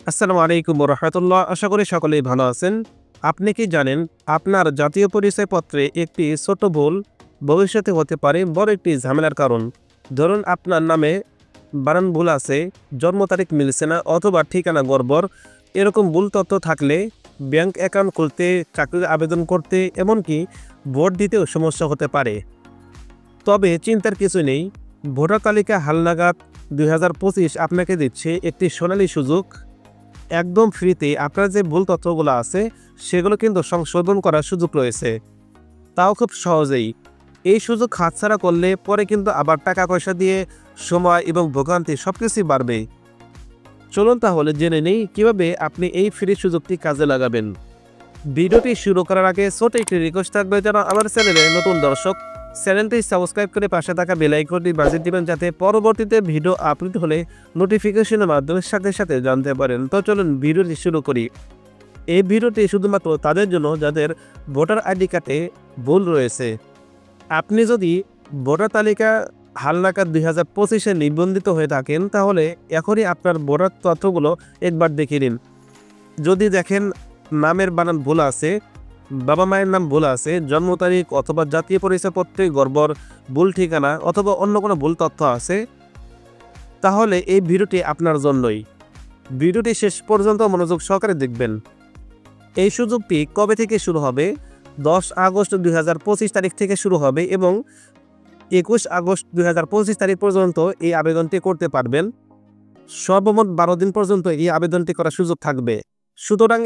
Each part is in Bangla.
আসসালামু আলাইকুম ওয়া রাহমাতুল্লাহ। আশা করি সকলেই ভালো আছেন। আপনি কি জানেন আপনার জাতীয় পরিচয়পত্রে একটি ছোট ভুল ভবিষ্যতে হতে পারে বড় একটি ঝামেলার কারণ। ধরুন আপনার নামে বানান ভুল আছে, জন্ম তারিখ মিলছে না অথবা ঠিকানা গড়বড়। এরকম ভুল তথ্য থাকলে ব্যাংক অ্যাকাউন্ট খুলতে, চাকরির আবেদন করতে এমনকি ভোট দিতেও সমস্যা হতে পারে। তবে চিন্তার কিছু নেই। ভোটার তালিকা হালনাগাদ 2025 আপনাকে দিচ্ছে একটি সোনালী সুযোগ। একদম ফ্রিতে আপনার যে ভুল তথ্যগুলো আছে সেগুলো কিন্তু সংশোধন করার সুযোগ রয়েছে, তাও খুব সহজেই। এই সুযোগ হাতছাড়া করলে পরে কিন্তু আবার টাকা পয়সা দিয়ে সময় এবং ভোগান্তি সবকিছুই বাড়বে। চলুন তাহলে জেনে নেই কিভাবে আপনি এই ফ্রি সুযোগটি কাজে লাগাবেন। ভিডিওটি শুরু করার আগে ছোট একটি রিকোয়েস্ট থাকবে, যারা আমার চ্যানেলে নতুন দর্শক, চ্যানেলটি সাবস্ক্রাইব করে পাশে থাকা বেল আইকনটি বাজিয়ে দিবেন, যাতে পরবর্তীতে ভিডিও আপলোড হলে নোটিফিকেশনের মাধ্যমে সাথে সাথে জানতে পারেন। তো চলুন ভিডিওটি শুরু করি। এই ভিডিওটি শুধুমাত্র তাদের জন্য যাদের ভোটার আইডি কার্ডে ভুল রয়েছে। আপনি যদি ভোটার তালিকা হালনাগাদ 2025-এ নিবন্ধিত হয়ে থাকেন, তাহলে এখনই আপনার ভোটার তথ্যগুলো একবার দেখে নিন। যদি দেখেন নামের বানান ভুল আছে, বাবা মায়ের নাম ভুল আছে, জন্ম তারিখ অথবা জাতীয় পরিচয়পত্রে গড়বড়, ভুল ঠিকানা অথবা অন্য কোনো ভুল তথ্য আছে, তাহলে এই ভিডিওটি আপনার জন্যই। ভিডিওটি শেষ পর্যন্ত মনোযোগ সহকারে দেখবেন। এই সুযোগটি কবে থেকে শুরু হবে? 10 আগস্ট 2025 তারিখ থেকে শুরু হবে এবং 21 আগস্ট 2025 তারিখ পর্যন্ত এই আবেদনটি করতে পারবেন। সর্বমোট 12 দিন পর্যন্ত এই আবেদনটি করার সুযোগ থাকবে। সুতরাং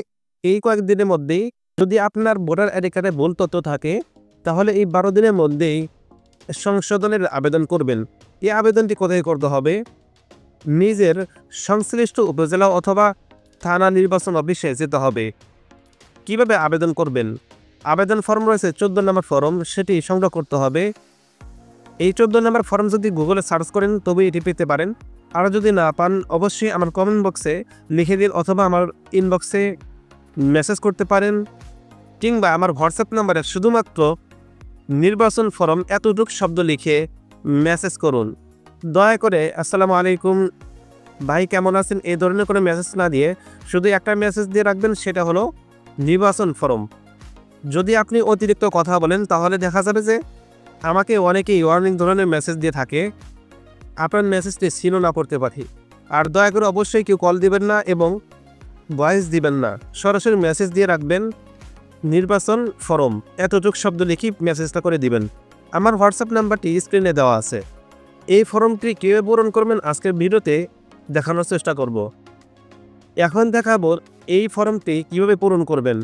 এই কয়েকদিনের মধ্যেই যদি আপনার ভোটার আইডি কার্ডে ভুল তথ্য থাকে, তাহলে এই 12 দিনের মধ্যেই সংশোধনের আবেদন করবেন। এই আবেদনটি কোথায় করতে হবে? নিজের সংশ্লিষ্ট উপজেলা অথবা থানা নির্বাচন অফিসে যেতে হবে। কিভাবে আবেদন করবেন? আবেদন ফর্ম রয়েছে 14 নম্বর ফর্ম, সেটি সংগ্রহ করতে হবে। এই 14 নম্বর ফর্ম যদি গুগলে সার্চ করেন তবে এটি পেতে পারেন। আর যদি না পান, অবশ্যই আমার কমেন্ট বক্সে লিখে দিন অথবা আমার ইনবক্সে মেসেজ করতে পারেন, কিংবা আমার হোয়াটসঅ্যাপ নাম্বারে শুধুমাত্র নির্বাচন ফর্ম এতটুকু শব্দ লিখে মেসেজ করুন। দয়া করে আসসালামু আলাইকুম ভাই কেমন আছেন এই ধরনের কোনো মেসেজ না দিয়ে শুধু একটা মেসেজ দিয়ে রাখবেন, সেটা হলো নির্বাচন ফর্ম। যদি আপনি অতিরিক্ত কথা বলেন, তাহলে দেখা যাবে যে আমাকে অনেকেই ওয়ার্নিং ধরনের মেসেজ দিয়ে থাকে, আপনার মেসেজটি সিন না করতে পারি। আর দয়া করে অবশ্যই কেউ কল দিবেন না এবং ভয়েস দিবেন না, সরাসরি মেসেজ দিয়ে রাখবেন নির্বাচন ফর্ম এতটুকু শব্দ লিখি মেসেজটা করে দিবেন। আমার হোয়াটসঅ্যাপ নাম্বারটি স্ক্রিনে দেওয়া আছে। এই ফর্মটি কীভাবে পূরণ করবেন আজকের ভিডিওতে দেখানোর চেষ্টা করব। এখন দেখাবো এই ফর্মটি কিভাবে পূরণ করবেন।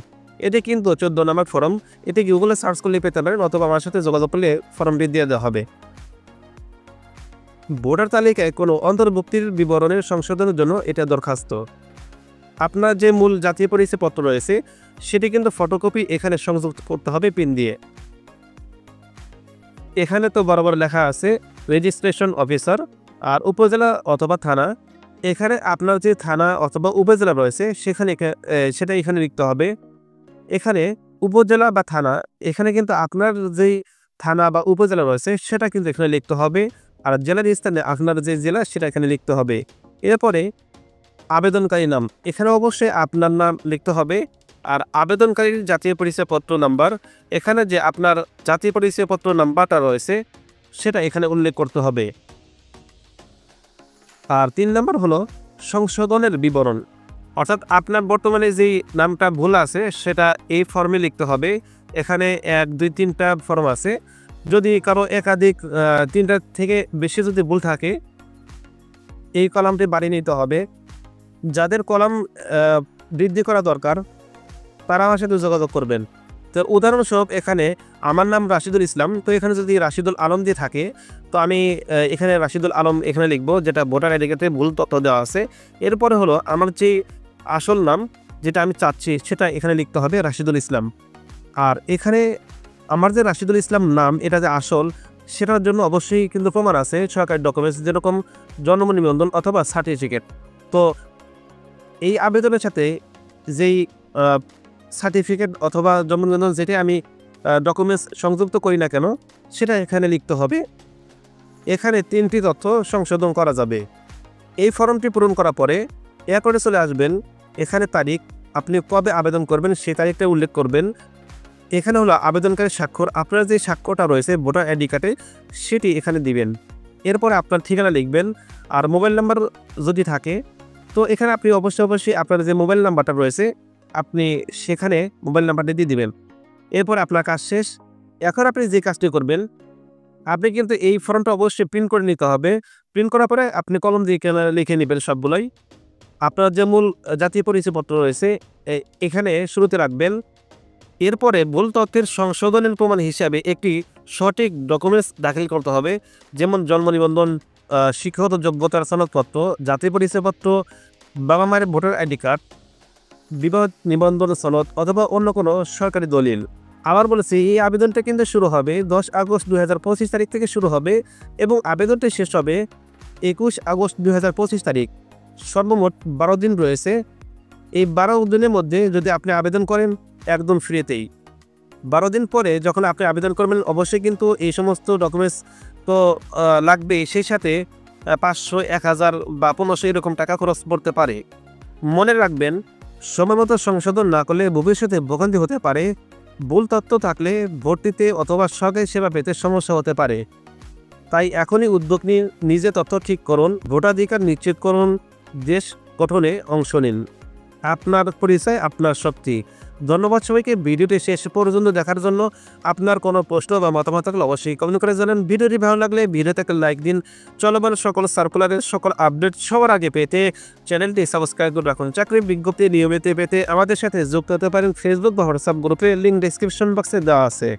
এটি কিন্তু 14 নম্বর ফর্ম, এটি গুগলে সার্চ করলে পেতে পারেন অথবা আমার সাথে যোগাযোগ করলে ফর্মটি দিয়ে দেওয়া হবে। ভোটার তালিকায় কোনো অন্তর্ভুক্তির বিবরণের সংশোধনের জন্য এটা দরখাস্ত। আপনার যে মূল জাতীয় পরিচয়পত্র রয়েছে সেটি কিন্তু ফটোকপি এখানে সংযুক্ত করতে হবে পিন দিয়ে। এখানে তো বরাবর লেখা আছে রেজিস্ট্রেশন অফিসার আর উপজেলা অথবা থানা। এখানে আপনার যে থানা অথবা উপজেলা রয়েছে সেটা এখানে লিখতে হবে। এখানে উপজেলা বা থানা, এখানে কিন্তু আপনার যেই থানা বা উপজেলা রয়েছে সেটা কিন্তু এখানে লিখতে হবে। আর জেলার স্থানে আপনার যে জেলা সেটা এখানে লিখতে হবে। এরপরে আবেদনকারী নাম, এখানে অবশ্যই আপনার নাম লিখতে হবে। আর আবেদনকারীর জাতীয় পরিচয়পত্র নাম্বার, এখানে যে আপনার জাতীয় পরিচয়পত্র নাম্বারটা রয়েছে সেটা এখানে উল্লেখ করতে হবে। আর 3 নম্বর হলো সংশোধনের বিবরণ, অর্থাৎ আপনার বর্তমানে যেই নামটা ভুল আছে সেটা এই ফর্মে লিখতে হবে। এখানে 1, 2, 3টা ফর্ম আছে। যদি কারো একাধিক 3টা থেকে বেশি যদি ভুল থাকে, এই কলামটি বাড়িয়ে নিতে হবে। যাদের কলাম বৃদ্ধি করা দরকার তারা আমার সাথে যোগাযোগ করবেন। তো উদাহরণস্বরূপ এখানে আমার নাম রাশিদুল ইসলাম, তো এখানে যদি রাশিদুল আলম দিয়ে থাকে তো আমি এখানে রাশিদুল আলম এখানে লিখব, যেটা ভোটার আইডি কার্ডে ভুল তথ্য দেওয়া আছে। এরপরে হলো আমার যে আসল নাম যেটা আমি চাচ্ছি সেটা এখানে লিখতে হবে রাশিদুল ইসলাম। আর এখানে আমার যে রাশিদুল ইসলাম নাম এটা যে আসল, সেটার জন্য অবশ্যই কিন্তু প্রমাণ আছে, সরকারি ডকুমেন্টস যেরকম জন্ম নিবন্ধন অথবা সার্টিফিকেট। তো এই আবেদনের সাথে যেই সার্টিফিকেট অথবা জন্ম নিবন্ধন যেটা আমি ডকুমেন্টস সংযুক্ত করি না কেন সেটা এখানে লিখতে হবে। এখানে 3টি তথ্য সংশোধন করা যাবে। এই ফর্মটি পূরণ করার পরে এরপরে চলে আসবেন এখানে তারিখ, আপনি কবে আবেদন করবেন সেই তারিখটা উল্লেখ করবেন। এখানে হলো আবেদনকারীর স্বাক্ষর, আপনার যে স্বাক্ষরটা রয়েছে ভোটার আইডি কার্ডে সেটি এখানে দিবেন। এরপরে আপনার ঠিকানা লিখবেন, আর মোবাইল নাম্বার যদি থাকে তো এখানে আপনি অবশ্যই আপনার যে মোবাইল নাম্বারটা রয়েছে আপনি সেখানে মোবাইল নাম্বারটা দিয়ে দিবেন। এরপর আপনার কাজ শেষ। এখন আপনি যে কাজটি করবেন, আপনি কিন্তু এই ফর্মটা অবশ্যই প্রিন্ট করে নিতে হবে। প্রিন্ট করার পরে আপনি কলম দিয়ে লিখে নেবেন সবগুলোই। আপনার যে মূল জাতীয় পরিচয়পত্র রয়েছে এখানে শুরুতে রাখবেন। এরপরে ভুল তথ্যের সংশোধনের প্রমাণ হিসাবে একটি সঠিক ডকুমেন্টস দাখিল করতে হবে, যেমন জন্ম নিবন্ধন, শিক্ষাগত যোগ্যতার সনদপত্র, জাতীয় পরিচয়পত্র, বাবা মায়ের ভোটার আইডি কার্ড, বিবাহ নিবন্ধন সনদ অথবা অন্য কোনো সরকারি দলিল। আবার বলেছি, এই আবেদনটা কিন্তু শুরু হবে 10 আগস্ট 2025 তারিখ থেকে শুরু হবে এবং আবেদনটি শেষ হবে 21 আগস্ট 2025 তারিখ। সর্বমোট 12 দিন রয়েছে। এই 12 দিনের মধ্যে যদি আপনি আবেদন করেন একদম ফ্রিতেই। 12 দিন পরে যখন আপনি আবেদন করবেন অবশ্যই কিন্তু এই সমস্ত ডকুমেন্টস তো লাগবেই, সেই সাথে 500, 1000 বা 1500 এরকম টাকা খরচ পড়তে পারে। মনে রাখবেন, সময়মতো সংশোধন না করলে ভবিষ্যতে ভোগান্তি হতে পারে। ভুল তথ্য থাকলে ভোট দিতে অথবা সরকারি সেবা পেতে সমস্যা হতে পারে। তাই এখনই উদ্যোগ নিয়ে নিজে তথ্য ঠিক করুন, ভোটাধিকার নিশ্চিত করুন, দেশ গঠনে অংশ নিন। আপনার পরিচয় আপনার শক্তি। ধন্যবাদ সবাইকে ভিডিওটি শেষ পর্যন্ত দেখার জন্য। আপনার কোনো প্রশ্ন বা মতামত থাকলে অবশ্যই কমেন্ট করে জানান। ভিডিওটি ভালো লাগলে ভিডিওতে একটা লাইক দিন। চলমান সকল সার্কুলারের সকল আপডেট সবার আগে পেতে চ্যানেলটি সাবস্ক্রাইব করে রাখুন। চাকরির বিজ্ঞপ্তি নিয়মিত পেতে আমাদের সাথে যুক্ত হতে পারেন ফেসবুক বা হোয়াটসঅ্যাপ গ্রুপে, লিঙ্ক ডেসক্রিপশন বক্সে দেওয়া আছে।